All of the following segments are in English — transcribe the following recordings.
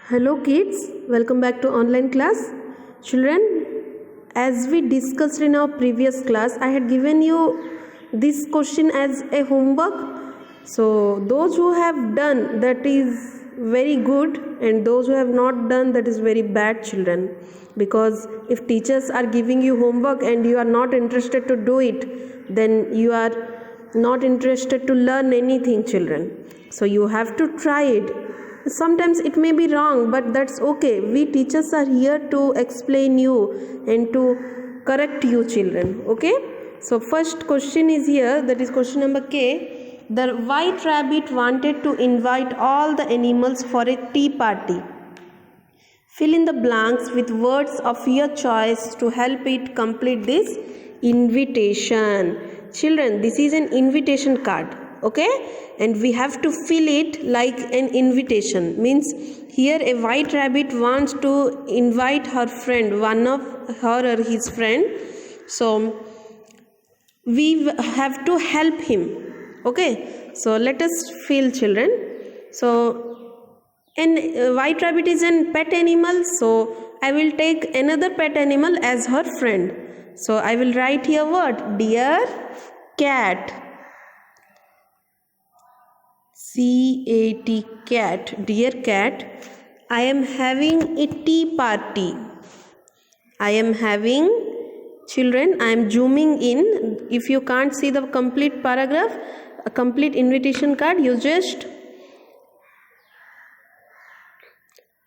Hello kids, welcome back to online class. Children, as we discussed in our previous class, I had given you this question as a homework. So those who have done, that is very good, and those who have not done, that is very bad, children. Because if teachers are giving you homework and you are not interested to do it, then you are not interested to learn anything, children. So you have to try it. Sometimes it may be wrong, but that's okay. We teachers are here to explain you and to correct you, children. Okay, so first question is here, that is question number K. The white rabbit wanted to invite all the animals for a tea party. Fill in the blanks with words of your choice to help it complete this invitation. Children, this is an invitation card, okay, and we have to fill it like an invitation. Means here a white rabbit wants to invite her friend, one of her or his friend, so we have to help him. Okay, so let us fill, children. So and white rabbit is a pet animal, so I will take another pet animal as her friend. So I will write here what? Dear cat. C-A-T, cat. Dear cat, I am having a tea party. I am having, children, I am zooming in. If you can't see the complete paragraph, a complete invitation card, you just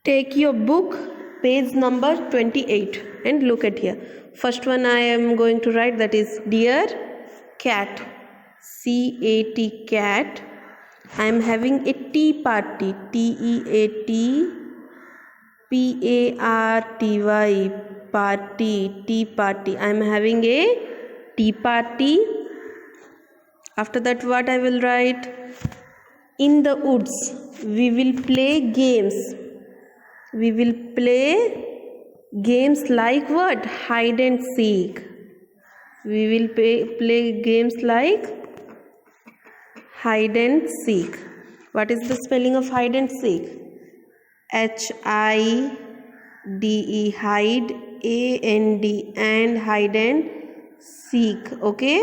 take your book, page number 28, and look at here. First one I am going to write, that is Dear cat. C-A-T, cat. I am having a tea party. T-E-A-T P-A-R-T-Y, party, tea party. I am having a tea party. After that, what I will write? In the woods, we will play games. We will play games like what? Hide and seek. We will play games like hide and seek. What is the spelling of hide and seek? H-I-D-E, hide, A-N-D, and hide and seek. Okay.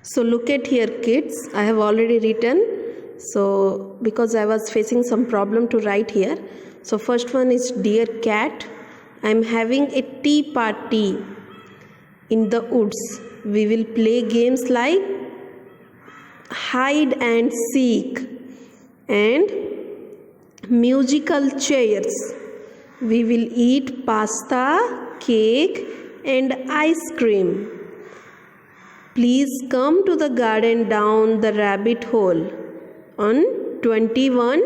So look at here, kids. I have already written. So because I was facing some problem to write here. So first one is Dear cat, I am having a tea party in the woods. We will play games like hide and seek and musical chairs. We will eat pasta, cake and ice cream. Please come to the garden down the rabbit hole on 21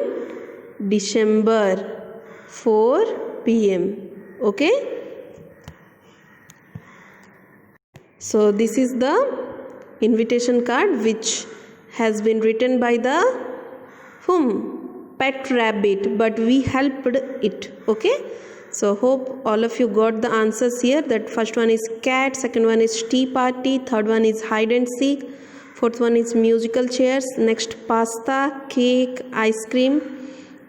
December 4 p.m. Okay, so this is the invitation card which has been written by the pet rabbit, but we helped it. Okay, so hope all of you got the answers here. That first one is cat, second one is tea party, third one is hide and seek, fourth one is musical chairs, next pasta, cake, ice cream.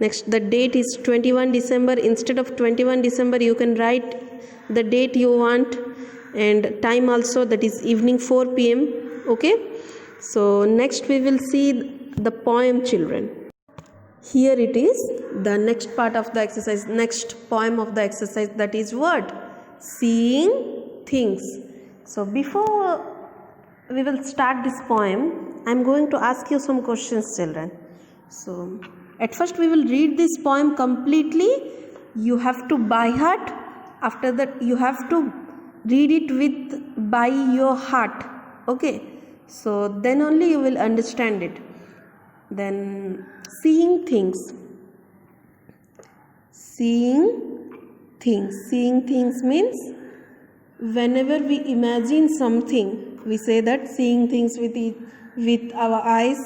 Next, the date is 21 December. Instead of 21 December, you can write the date you want and time also, that is evening 4 p.m. Okay, so next we will see the poem, children. Here it is, the next part of the exercise, next poem of the exercise, that is what? Seeing things. So before we will start this poem, I am going to ask you some questions, children. So at first we will read this poem completely. You have to by heart. After that you have to read it with by your heart. Okay, so then only you will understand it. Then seeing things. Seeing things means whenever we imagine something, we say that seeing things with our eyes.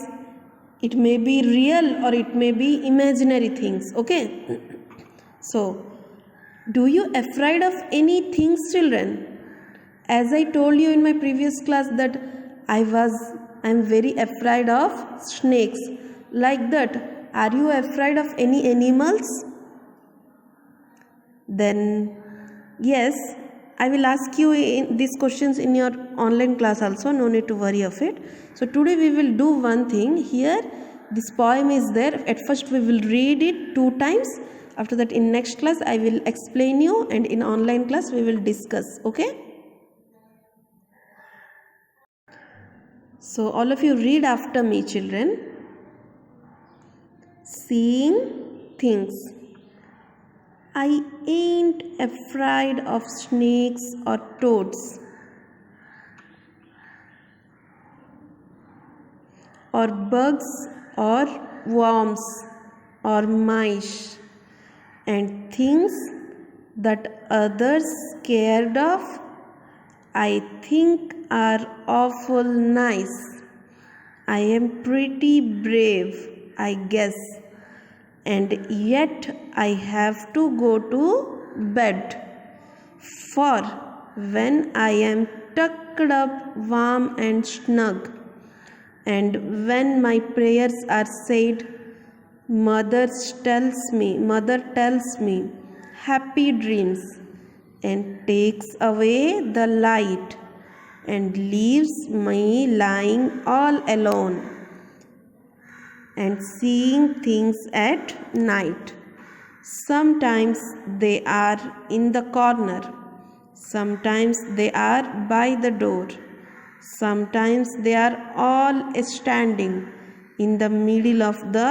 It may be real or it may be imaginary things. Okay, so do you afraid of any things, children? As I told you in my previous class that I am very afraid of snakes. Like that, Are you afraid of any animals? Then yes, I will ask you these questions in your online class also, no need to worry of it. So today we will do one thing here. This poem is there. At first we will read it 2 times. After that in next class I will explain you, and in online class we will discuss. Okay, so all of you read after me, children. Seeing things. I ain't afraid of snakes or toads or bugs or worms or mice and things that others scared of, I think are awful nice. I am pretty brave, I guess, and yet I have to go to bed. For when I am tucked up warm and snug, and when my prayers are said, mother tells me happy dreams and takes away the light and leaves me lying all alone and seeing things at night. Sometimes they are in the corner, sometimes they are by the door, sometimes they are all standing in the middle of the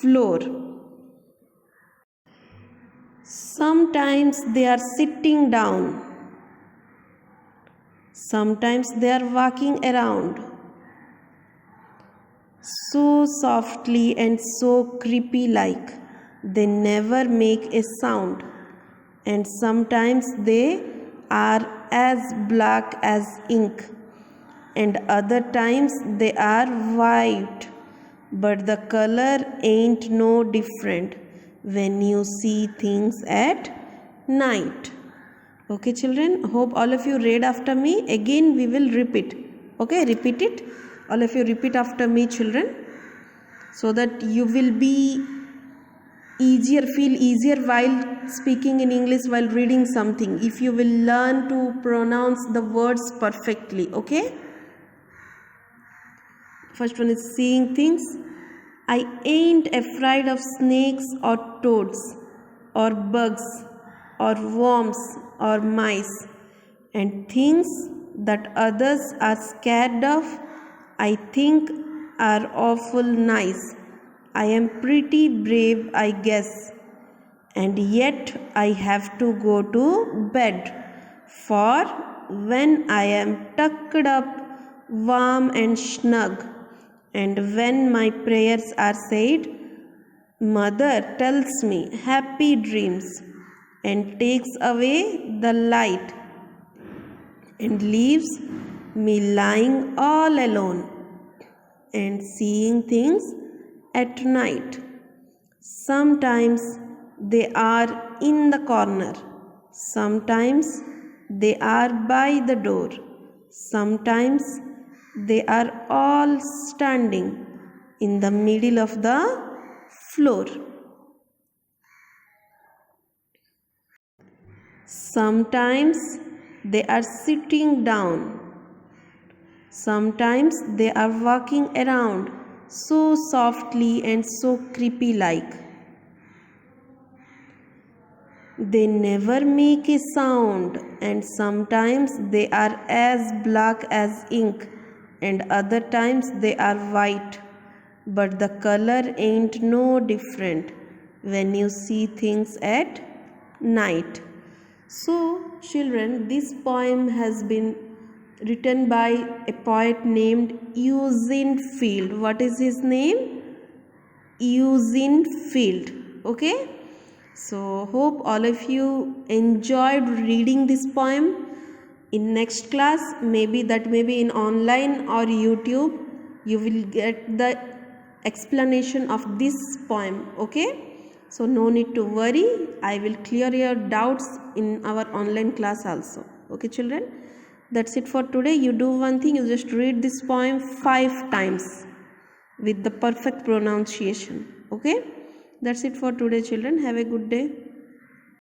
floor. Sometimes they are sitting down, sometimes they are walking around so softly and so creepy like they never make a sound, and sometimes they are as black as ink, and other times they are white, but the color ain't no different when you see things at night. Okay, children, hope all of you read after me. Again we will repeat. Okay, repeat it. All of you repeat after me, children, so that you will be feel easier while speaking in English, while reading something, if you will learn to pronounce the words perfectly. Okay, first one is seeing things. I ain't afraid of snakes or toads or bugs or worms or mice and things that others are scared of, I think are awful nice. I am pretty brave, I guess, and yet I have to go to bed. For when I am tucked up warm and snug, and when my prayers are said, mother tells me happy dreams and takes away the light and leaves me lying all alone and seeing things at night. Sometimes they are in the corner, sometimes they are by the door, sometimes they are all standing in the middle of the floor. Sometimes they are sitting down, sometimes they are walking around so softly and so creepy like they never make a sound, and sometimes they are as black as ink, and other times they are white, but the color ain't no different when you see things at night. So children, this poem has been written by a poet named Eugene Field. What is his name? Eugene Field. Okay, so hope all of you enjoyed reading this poem. In next class, maybe in online or YouTube, you will get the explanation of this poem. Okay, so no need to worry, I will clear your doubts in our online class also. Okay children, that's it for today. You do one thing, you just read this poem 5 times with the perfect pronunciation. Okay, that's it for today children. Have a good day.